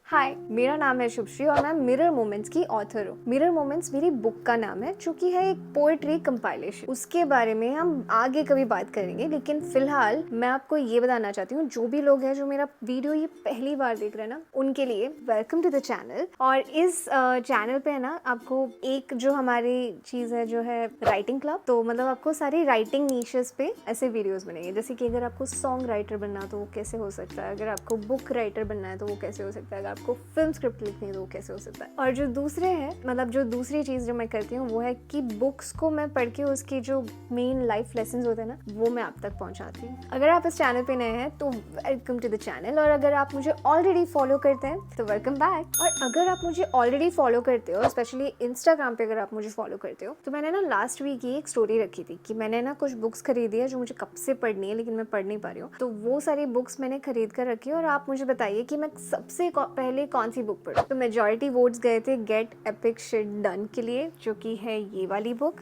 हाय, मेरा नाम है शुभश्री और मैं मिरर मोमेंट्स की ऑथर हूँ। मिरर मोमेंट्स मेरी बुक का नाम है, जो कि है एक पोएट्री कंपाइलेशन। उसके बारे में हम आगे कभी बात करेंगे, लेकिन फिलहाल मैं आपको ये बताना चाहती हूँ, जो भी लोग हैं जो मेरा वीडियो ये पहली बार देख रहे हैं ना, उनके लिए वेलकम टू द चैनल। और इस चैनल पे है ना, आपको एक जो हमारी चीज़ है जो है राइटिंग क्लब, तो मतलब आपको सारी राइटिंग नीशेस पे ऐसे वीडियोस बनेंगे। जैसे कि अगर आपको सॉन्ग राइटर बनना तो वो कैसे हो सकता है, अगर आपको बुक राइटर बनना है तो वो कैसे हो सकता है, अगर आपको फिल्म स्क्रिप्ट लिखनी है तो वो कैसे हो सकता है। और जो दूसरे हैं, मतलब जो दूसरी चीज़ जो मैं करती हूँ वो है कि बुक्स को मैं पढ़ के उसकी जो मेन लाइफ लेसन होते हैं ना, वो मैं आप तक पहुँचाती हूँ। अगर आप इस चैनल पे नए हैं तो वेलकम टू द चैनल, और अगर आप मुझे ऑलरेडी फॉलो करते हैं तो वेलकम बैक। और अगर आप मुझे ऑलरेडी फॉलो करते हो, स्पेशली इंस्टाग्राम पे अगर आप मुझे फॉलो करते हो, तो मैंने ना लास्ट वीक ही एक स्टोरी रखी थी कि मैंने ना कुछ बुक्स खरीदी है जो मुझे कब से पढ़नी है लेकिन मैं पढ़ नहीं पा रही हूँ। तो वो सारी बुक्स मैंने खरीद कर रखी है और आप मुझे बताइए कि मैं सबसे पहले कौन सी बुक पढ़ूं। तो मेजॉरिटी वोट्स गए थे गेट एपिक शिट डन के लिए, जो कि है ये वाली बुक।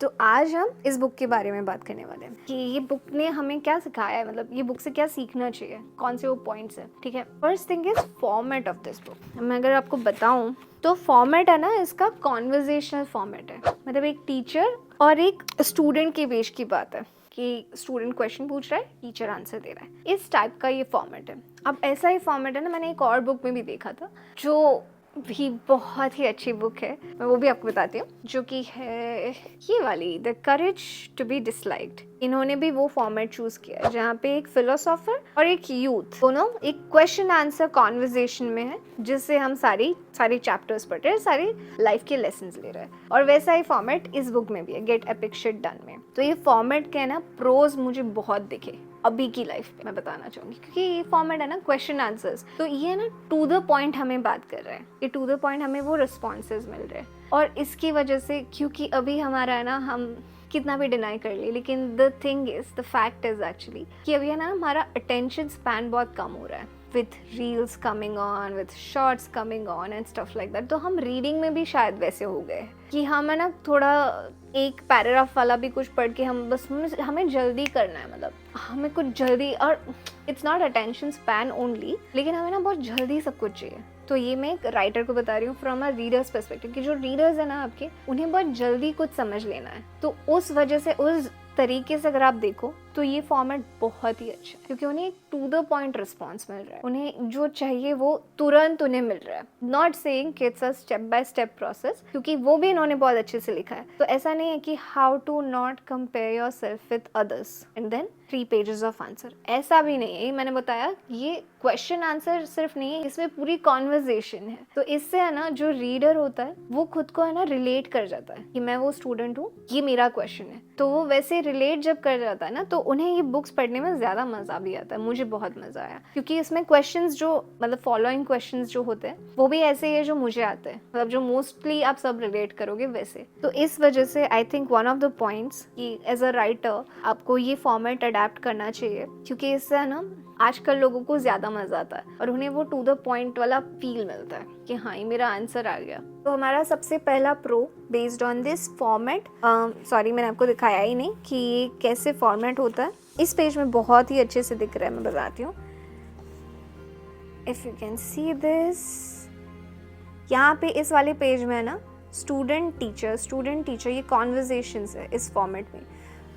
तो आज हम इस बुक के बारे में बात करने वाले हैं कि ये बुक ने हमें क्या सिखाया है, मतलब ये बुक से क्या सीखना चाहिए, कौन से वो पॉइंट्स हैं। ठीक है, first thing is format of this book. मैं अगर आपको बताऊं तो फॉर्मेट है ना, इसका कॉन्वर्जेशनल फॉर्मेट है। मतलब एक टीचर और एक स्टूडेंट के बीच की बात है कि स्टूडेंट क्वेश्चन पूछ रहा है, टीचर आंसर दे रहा है। इस टाइप का ये फॉर्मेट है। अब ऐसा ही फॉर्मेट है ना, मैंने एक और बुक में भी देखा था जो भी बहुत ही अच्छी बुक है, मैं वो भी आपको बताती हूँ, जो कि है ये वाली the courage to be disliked. इन्होंने भी वो फॉर्मेट चूज किया है जहाँ पे एक फिलोसोफर और एक यूथ दोनों एक क्वेश्चन आंसर कॉन्वर्जेशन में है, जिससे हम सारी चैप्टर्स पढ़ रहे हैं, सारी लाइफ के लेसन्स ले रहे हैं। और वैसा ही फॉर्मेट इस बुक में भी है, गेट एपिक शिट डन में। तो ये फॉर्मेट के ना प्रोज मुझे बहुत दिखे अभी की लाइफ पे, मैं बताना चाहूंगी, क्योंकि ये फॉर्मेट है ना क्वेश्चन आंसर्स, तो ये ना टू द पॉइंट हमें बात कर रहा है, ये टू द पॉइंट हमें वो रिस्पॉन्सेज मिल रहे हैं। और इसकी वजह से, क्योंकि अभी हमारा है ना, हम कितना भी डिनाई कर ले, लेकिन the thing is, the fact is actually कि अभी है ना हमारा अटेंशन स्पैन बहुत कम हो रहा है with reels coming on, with shorts coming on and stuff like that। तो हम रीडिंग में भी शायद वैसे हो गए कि हम है ना थोड़ा एक पैराग्राफ वाला भी कुछ पढ़ के हम बस हमें जल्दी करना है, मतलब हमें कुछ जल्दी, और it's not attention span only, लेकिन हमें ना बहुत जल्दी सब कुछ चाहिए। तो ये मैं एक राइटर को बता रही हूँ फ्रॉम अ रीडर्स पर्सपेक्टिव, कि जो रीडर्स है ना आपके, उन्हें बहुत जल्दी कुछ समझ लेना है। तो उस वजह से, उस तरीके से अगर आप देखो तो ये फॉर्मेट बहुत ही अच्छा है, क्योंकि उन्हें टू द पॉइंट रिस्पॉन्स मिल रहा है, उन्हें जो चाहिए वो तुरंत उन्हें मिल रहा है। नॉट सेइंग कि it's a step by step process, क्योंकि वो भी इन्होंने बहुत अच्छे से लिखा है। तो ऐसा नहीं है कि how to not compare yourself with others and then 3 pages of answer, ऐसा भी नहीं है। मैंने बताया ये क्वेश्चन आंसर सिर्फ नहीं है, इसमें पूरी कॉन्वर्जेशन है। तो इससे है ना जो रीडर होता है वो खुद को है ना रिलेट कर जाता है कि मैं वो स्टूडेंट हूँ, ये मेरा क्वेश्चन है। तो वो वैसे रिलेट जब कर जाता है ना, तो उन्हें ये बुक्स पढ़ने में ज्यादा मजा भी आता है। मुझे बहुत मजा आया, क्योंकि इसमें क्वेश्चंस जो, मतलब फॉलोइंग क्वेश्चंस जो होते हैं वो भी ऐसे ही है जो मुझे आते हैं, मतलब जो मोस्टली आप सब रिलेट करोगे वैसे। तो इस वजह से I think one of the points कि एज अ राइटर आपको ये फॉर्मेट अडेप्ट करना चाहिए, क्योंकि इससे है ना आजकल लोगों को ज्यादा मजा आता है और उन्हें वो टू द पॉइंट वाला फील मिलता है कि हाँ ये मेरा आंसर आ गया। तो हमारा सबसे पहला pro based on this format, sorry मैंने आपको दिखाया ही नहीं कि ये कैसे फॉर्मेट होता है। इस पेज में बहुत ही अच्छे से दिख रहा है, मैं बताती हूँ। If you can see this, यहाँ पे इस वाले पेज में है ना स्टूडेंट टीचर ये कॉन्वर्जेशंस है इस फॉर्मेट में।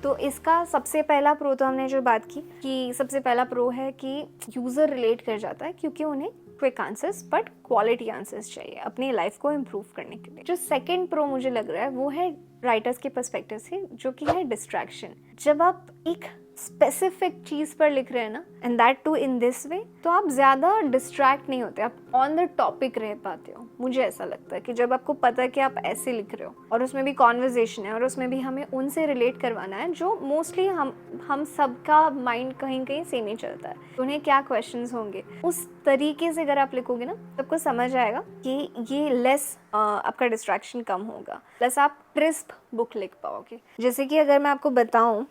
तो इसका सबसे पहला प्रो तो हमने जो बात की कि सबसे पहला प्रो है कि यूज़र रिलेट कर जाता है, क्योंकि उन्हें quick answers but quality answers चाहिए अपनी लाइफ को इम्प्रूव करने के लिए। जो सेकंड प्रो मुझे लग रहा है वो है राइटर्स के पर्सपेक्टिव से, जो कि है डिस्ट्रैक्शन। जब आप एक स्पेसिफिक चीज पर लिख रहे हैं ना, and that too in this way, तो आप ज्यादा डिस्ट्रैक्ट नहीं होते, आप ऑन द टॉपिक रह पाते हो। मुझे ऐसा लगता है कि जब आपको पता है कि आप ऐसे लिख रहे हो और उसमें भी कॉन्वर्जेशन है और उसमें भी हमें उनसे रिलेट करवाना है, जो मोस्टली हम सबका माइंड कहीं कहीं सेम ही चलता है, तो उन्हें क्या क्वेश्चंस होंगे, उस तरीके से अगर आप लिखोगे ना, सबको समझ आएगा कि ये लेस आपका डिस्ट्रैक्शन कम होगा, प्लस आप क्रिस्प बुक लिख पाओगे। जैसे कि अगर मैं आपको बताऊं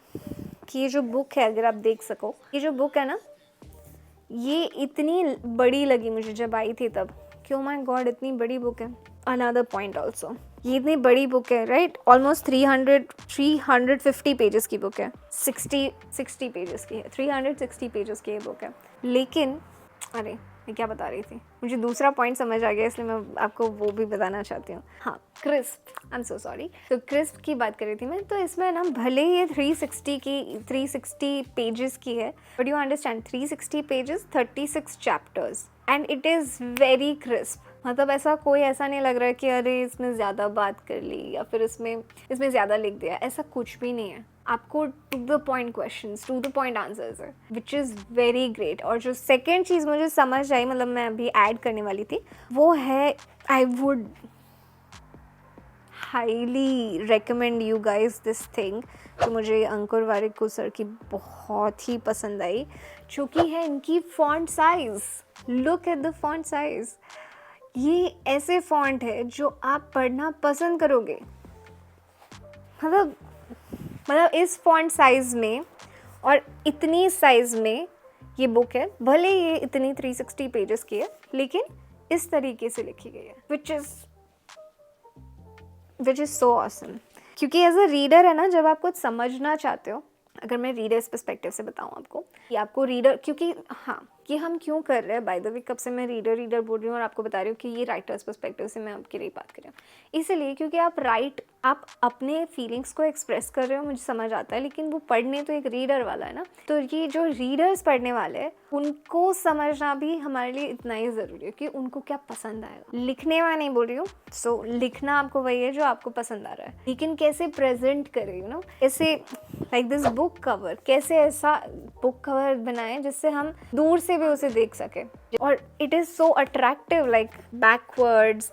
कि ये जो बुक है, अगर आप देख सको, ये जो बुक है ना, ये इतनी बड़ी लगी मुझे जब आई थी तब, क्यों माय गॉड इतनी बड़ी बुक है। अनदर पॉइंट ऑल्सो, ये इतनी बड़ी बुक है, राइट, ऑलमोस्ट 350 पेजेस की बुक है, 60 पेजेस की है, 360 पेजेस की ये बुक है। लेकिन अरे मैं क्या बता रही थी, मुझे दूसरा पॉइंट समझ आ गया, इसलिए मैं आपको वो भी बताना चाहती हूँ। हाँ, crisp, I am so sorry. तो क्रिस्प की बात कर रही थी मैं। तो इसमें ना भले ये 360 पेजेस की है, but you understand 360 pages 36 chapters and it is very crisp. मतलब ऐसा नहीं लग रहा है कि अरे इसमें ज़्यादा बात कर ली या फिर इसमें ज़्यादा लिख दिया, ऐसा कुछ भी नहीं है। आपको to the point questions, to the point answers है, विच इज़ वेरी ग्रेट। और जो सेकेंड चीज़ मुझे समझ आई, मतलब मैं अभी ऐड करने वाली थी, वो है I would highly recommend you guys this thing, जो मुझे अंकुर वारिकू सर की बहुत ही पसंद आई, जो कि है इनकी font size. Look at the font size. ये ऐसे फॉन्ट है जो आप पढ़ना पसंद करोगे। मतलब इस फॉन्ट साइज़ में और इतनी साइज़ में ये बुक है, भले ये इतनी 360 पेजेस की है, लेकिन इस तरीके से लिखी गई है, विच इज़ सो ऑसम। क्योंकि एज अ रीडर है ना, जब आप कुछ समझना चाहते हो, अगर मैं रीडर्स पर्सपेक्टिव से बताऊँ आपको, कि आपको रीडर, क्योंकि हाँ, कि हम क्यों कर रहे हैं, बाय द वे कब से मैं रीडर बोल रही हूँ और आपको बता रही हूँ कि ये राइटर्स पर्सपेक्टिव से मैं आपके लिए बात कर रही हूँ। इसलिए क्योंकि आप अपने फीलिंग्स को एक्सप्रेस कर रहे हो, मुझे समझ आता है, लेकिन वो पढ़ने तो एक रीडर वाला है ना। तो ये जो रीडर्स पढ़ने वाले हैं, उनको समझना भी हमारे लिए इतना ही ज़रूरी है कि उनको क्या पसंद आएगा। लिखने में नहीं बोल रही हूँ, सो लिखना आपको वही है जो आपको पसंद आ रहा है, लेकिन कैसे प्रेजेंट करें, यू नो, कैसे लाइक दिस बुक कवर, कैसे ऐसा बुक कवर बनाएं जिससे हम दूर से भी उसे देख सके। और it is so attractive, like backwards,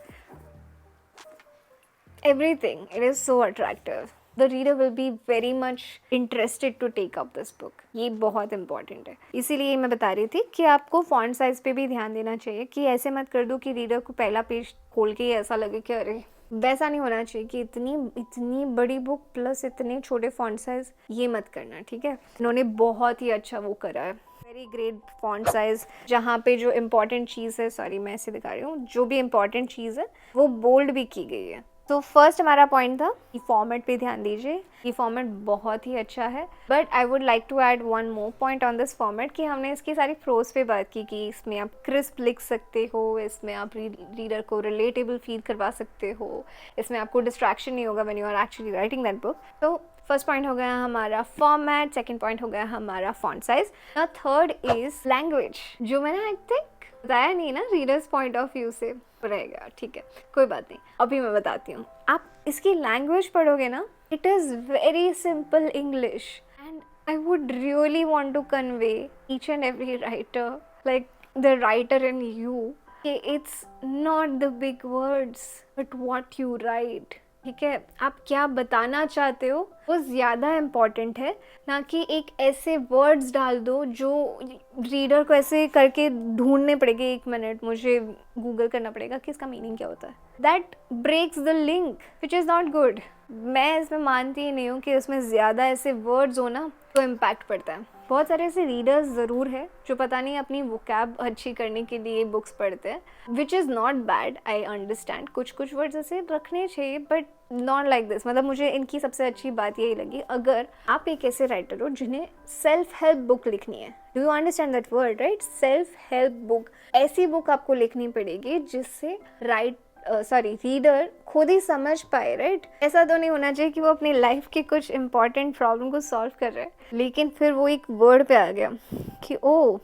everything, it is so attractive. The reader will be very much interested to take up this book. ये बहुत important है, इसीलिए मैं बता रही थी कि आपको फॉन्ट साइज पे भी ध्यान देना चाहिए, कि ऐसे मत कर दो कि रीडर को पहला पेज खोल के ऐसा लगे कि अरे, वैसा नहीं होना चाहिए कि इतनी बड़ी बुक प्लस इतने छोटे फॉन्ट साइज, ये मत करना, ठीक है। इन्होंने बहुत ही अच्छा वो करा है, वेरी ग्रेट फॉन्ट साइज, जहाँ पे जो इम्पॉर्टेंट चीज़ है, सॉरी मैं ऐसे दिखा रही हूँ, जो भी इम्पॉर्टेंट चीज़ है वो बोल्ड भी की गई है। तो फर्स्ट हमारा पॉइंट था कि फॉर्मेट पे ध्यान दीजिए, ये फॉर्मेट बहुत ही अच्छा है। But I would like to add one more point on this format, कि हमने इसकी सारी प्रोज पे बात की कि इसमें आप क्रिस्प लिख सकते हो, इसमें आप रीडर को रिलेटेबल फील करवा सकते हो, इसमें आपको डिस्ट्रैक्शन नहीं होगा when you are actually writing that book. तो फर्स्ट पॉइंट हो गया हमारा फॉर्मेट, सेकेंड पॉइंट हो गया हमारा font size. Now third is language, जो मैंने आई थिंक बताया नहीं ना, रीडर्स पॉइंट ऑफ व्यू से रहेगा, ठीक है, कोई बात नहीं, अभी मैं बताती हूँ। आप इसकी लैंग्वेज पढ़ोगे ना, it is very simple English, and I would really want to convey each and every writer, like the writer in you, कि it's not the big words but what you write, ठीक है। आप क्या बताना चाहते हो वो ज़्यादा इम्पॉर्टेंट है, ना कि एक ऐसे वर्ड्स डाल दो जो रीडर को ऐसे करके ढूंढने पड़ेंगे, 1 मिनट मुझे गूगल करना पड़ेगा कि इसका मीनिंग क्या होता है। That breaks the link, which is not good. मैं इसमें मानती ही नहीं हूँ कि उसमें ज़्यादा ऐसे वर्ड्स हो ना तो इम्पैक्ट पड़ता है। बहुत सारे ऐसे रीडर्स ज़रूर है जो पता नहीं अपनी वोकैब अच्छी करने के लिए बुक्स पढ़ते हैं, विच is not bad, I understand, कुछ वर्ड्स ऐसे रखने चाहिए, बट नॉट लाइक दिस। मतलब मुझे इनकी सबसे अच्छी बात यही लगी, अगर आप एक ऐसे राइटर हो जिन्हें सेल्फ हेल्प बुक लिखनी है, do you understand that word, right, self help book, ऐसी बुक आपको लिखनी पड़ेगी जिससे रीडर खुद ही समझ पाए, राइट। ऐसा तो नहीं होना चाहिए कि वो अपनी लाइफ के कुछ इंपॉर्टेंट प्रॉब्लम को सॉल्व कर रहे हैं, लेकिन फिर वो एक वर्ड पे आ गया कि ओ,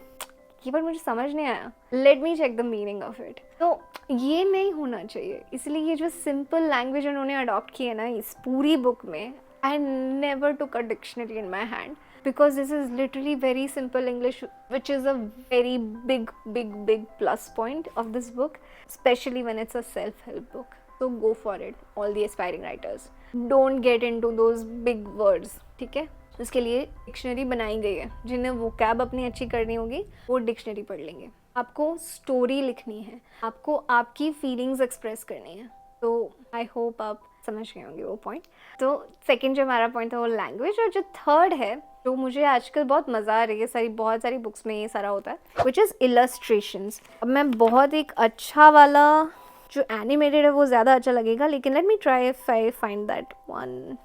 ये वर्ड मुझे समझ नहीं आया, let me check the meaning of it. तो ये नहीं होना चाहिए, इसलिए ये जो सिंपल लैंग्वेज उन्होंने अडॉप्ट की है ना इस पूरी बुक में, I never took a dictionary in my hand, because this is literally very simple English, which is a very big plus point of this book, especially when it's a self-help book. So go for it, all the aspiring writers. Don't get into those big words, ठीक है। उसके लिए dictionary बनाई गई है, जिन्हें vocab अपनी अच्छी करनी होगी वो डिक्शनरी पढ़ लेंगे। आपको स्टोरी लिखनी है, आपको आपकी फीलिंग्स एक्सप्रेस करनी है, तो आई होप आप समझ गए होंगे वो पॉइंट। तो सेकंड जो हमारा पॉइंट था वो लैंग्वेज, और जो थर्ड है जो मुझे आजकल बहुत मज़ा आ रही है, बहुत सारी बुक्स में ये सारा होता है, विच इज़ इलस्ट्रेशंस। अब मैं बहुत एक अच्छा वाला जो एनिमेटेड है वो ज़्यादा अच्छा लगेगा, लेकिन let me try if I find that one.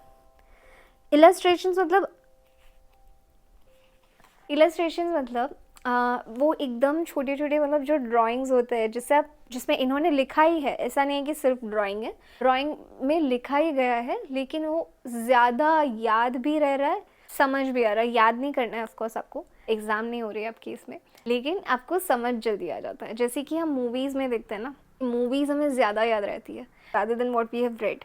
Illustrations मतलब वो एकदम छोटे छोटे मतलब जो ड्राइंग्स होते हैं जिसमें इन्होंने लिखा ही है, ऐसा नहीं है कि सिर्फ ड्राइंग है, ड्राइंग में लिखा ही गया है, लेकिन वो ज़्यादा याद भी रह रहा है, समझ भी आ रहा है। याद नहीं करना है ऑफकोर्स, आपको एग्ज़ाम नहीं हो रही है आपकी इसमें, लेकिन आपको समझ जल्दी आ जाता है। जैसे कि हम मूवीज़ में देखते हैं ना, मूवीज़ हमें ज़्यादा याद रहती है rather than what we have read,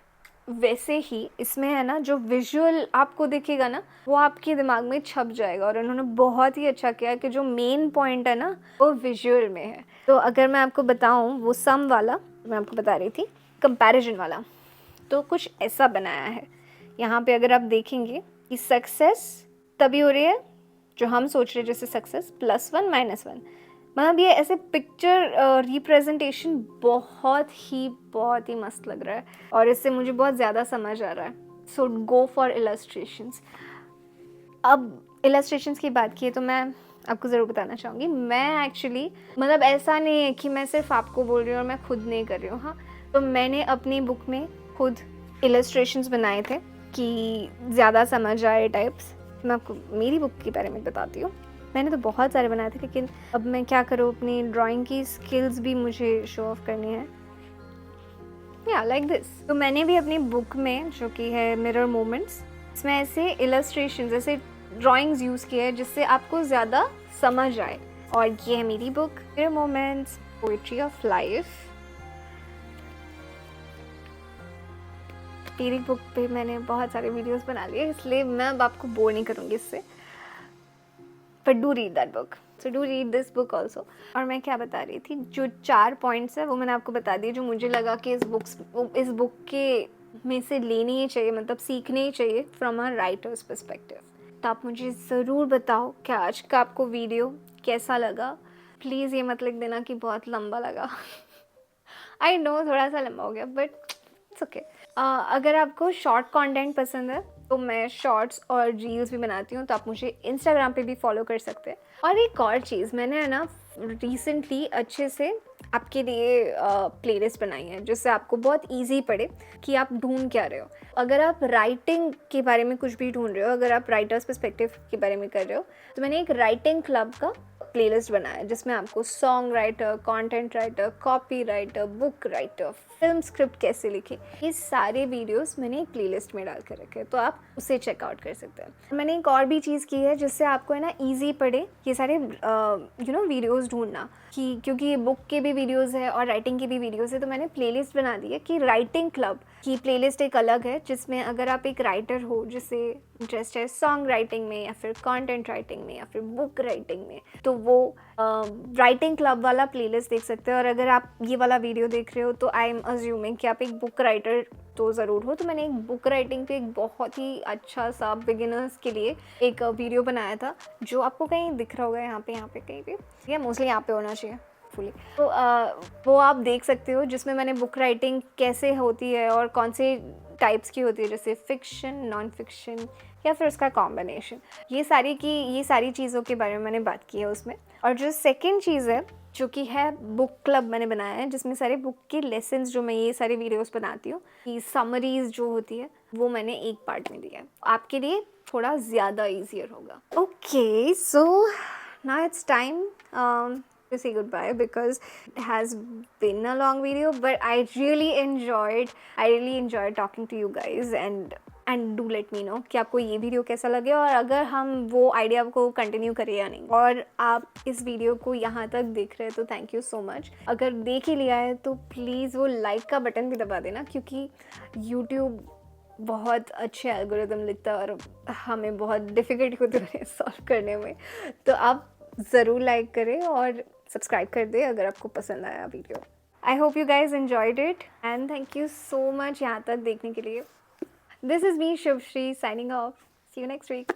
वैसे ही इसमें है ना, जो विजुअल आपको दिखेगा ना वो आपके दिमाग में छप जाएगा। और उन्होंने बहुत ही अच्छा किया कि जो मेन पॉइंट है ना वो विजुअल में है। तो अगर मैं आपको बताऊं, वो सम वाला मैं आपको बता रही थी, कंपैरिजन वाला, तो कुछ ऐसा बनाया है। यहाँ पे अगर आप देखेंगे कि सक्सेस तभी हो रही है जो हम सोच रहे हैं, जैसे सक्सेस +1 -1, मतलब ये ऐसे पिक्चर रिप्रेजेंटेशन बहुत ही मस्त लग रहा है और इससे मुझे बहुत ज़्यादा समझ आ रहा है। सो गो फॉर इलस्ट्रेशंस। अब इलस्ट्रेशंस की बात की है तो मैं आपको ज़रूर बताना चाहूँगी, मैं एक्चुअली मतलब ऐसा नहीं है कि मैं सिर्फ आपको बोल रही हूँ और मैं खुद नहीं कर रही हूँ। हाँ, तो मैंने अपनी बुक में खुद इलस्ट्रेशंस बनाए थे कि ज़्यादा समझ आए टाइप्स। मैं आपको मेरी बुक के बारे में बताती हूँ। मैंने तो बहुत सारे बनाए थे, लेकिन अब मैं क्या करूँ, अपनी ड्राइंग की स्किल्स भी मुझे शो ऑफ करनी है, या लाइक दिस। तो मैंने भी अपनी बुक में, जो कि है मिरर मोमेंट्स, इसमें ऐसे इलस्ट्रेशंस, ऐसे ड्राइंग्स यूज़ किए हैं जिससे आपको ज़्यादा समझ आए। और ये है मेरी book, mirror moments poetry of life. मेरी बुक पे मैंने बहुत सारे वीडियोस बना लिए, इसलिए मैं अब आपको बोर नहीं करूँगी इससे, but do read that book, so do read this book also. और मैं क्या बता रही थी, जो 4 पॉइंट्स है वो मैंने आपको बता दिए, जो मुझे लगा कि इस बुक के में से लेनी ही चाहिए, मतलब सीखनी ही चाहिए फ्रॉम अ राइटर्स पर्सपेक्टिव। तो आप मुझे ज़रूर बताओ कि आज का आपको वीडियो कैसा लगा। प्लीज़ ये मत लिख देना कि बहुत लंबा लगा। आई नो थोड़ा सा लंबा हो गया, बट इट्स ओके। अगर आपको शॉर्ट कंटेंट पसंद है तो मैं शॉर्ट्स और रील्स भी बनाती हूँ, तो आप मुझे इंस्टाग्राम पे भी फॉलो कर सकते हैं। और एक और चीज़, मैंने है ना रिसेंटली अच्छे से आपके लिए प्लेलिस्ट बनाई है, जिससे आपको बहुत इजी पड़े कि आप ढूंढ क्या रहे हो। अगर आप राइटिंग के बारे में कुछ भी ढूंढ रहे हो, अगर आप राइटर्स पर्सपेक्टिव के बारे में कर रहे हो, तो मैंने एक राइटिंग क्लब का प्लेलिस्ट बनाया है, जिसमें आपको song writer, content writer, copy writer, book writer, film script कैसे लिखे, ये सारे वीडियोस मैंने एक प्लेलिस्ट में डाल कर रखे हैं, तो आप उसे चेकआउट कर सकते हैं। मैंने एक और भी चीज़ की है जिससे आपको है ना ईजी पड़े ये सारे वीडियोस ढूंढना, कि क्योंकि ये बुक के भी वीडियोस है और राइटिंग की भी वीडियोस है, तो मैंने प्लेलिस्ट बना दी है कि राइटिंग क्लब की प्लेलिस्ट एक अलग है, जिसमें अगर आप एक राइटर हो जिससे इंटरेस्ट है सॉन्ग राइटिंग में या फिर कंटेंट राइटिंग में या फिर बुक राइटिंग में, तो वो राइटिंग क्लब वाला प्लेलिस्ट देख सकते हैं। और अगर आप ये वाला वीडियो देख रहे हो तो आई एम अज्यूमिंग कि आप एक बुक राइटर तो ज़रूर हो। तो मैंने एक बुक राइटिंग पे एक बहुत ही अच्छा सा बिगिनर्स के लिए एक वीडियो बनाया था, जो आपको कहीं दिख रहा होगा, यहाँ पे कहीं पे, या मोस्टली यहाँ पे होना चाहिए फुली। तो वो आप देख सकते हो, जिसमें मैंने बुक राइटिंग कैसे होती है और कौन से टाइप्स की होती है, जैसे फिक्शन, नॉन फिक्शन या फिर उसका कॉम्बिनेशन, ये सारी चीज़ों के बारे में मैंने बात की है उसमें। और जो सेकंड चीज़ है, जो कि है बुक क्लब मैंने बनाया है, जिसमें सारे बुक के लेसन्स जो मैं ये सारे वीडियोस बनाती हूँ, कि समरीज जो होती है वो मैंने एक पार्ट में दिया है, आपके लिए थोड़ा ज़्यादा ईजियर होगा। Okay, so now it's time to say goodbye, because it has been a long video, but I really enjoyed talking to you guys, and do let me know कि आपको ये वीडियो कैसा लगे, और अगर हम वो आइडिया को कंटिन्यू करें या नहीं। और आप इस वीडियो को यहाँ तक देख रहे हैं तो थैंक यू सो मच। अगर देख ही लिया है तो प्लीज़ वो लाइक का बटन भी दबा देना, क्योंकि यूट्यूब बहुत अच्छे एल्गोरिदम लिखता है और हमें बहुत डिफ़िकल्ट होती है सॉल्व करने में। तो आप ज़रूर लाइक करें और सब्सक्राइब कर दे अगर आपको पसंद आया video. I hope you guys enjoyed it, and thank you so much यहाँ तक देखने के लिए। This is me Shivshri signing off. See you next week.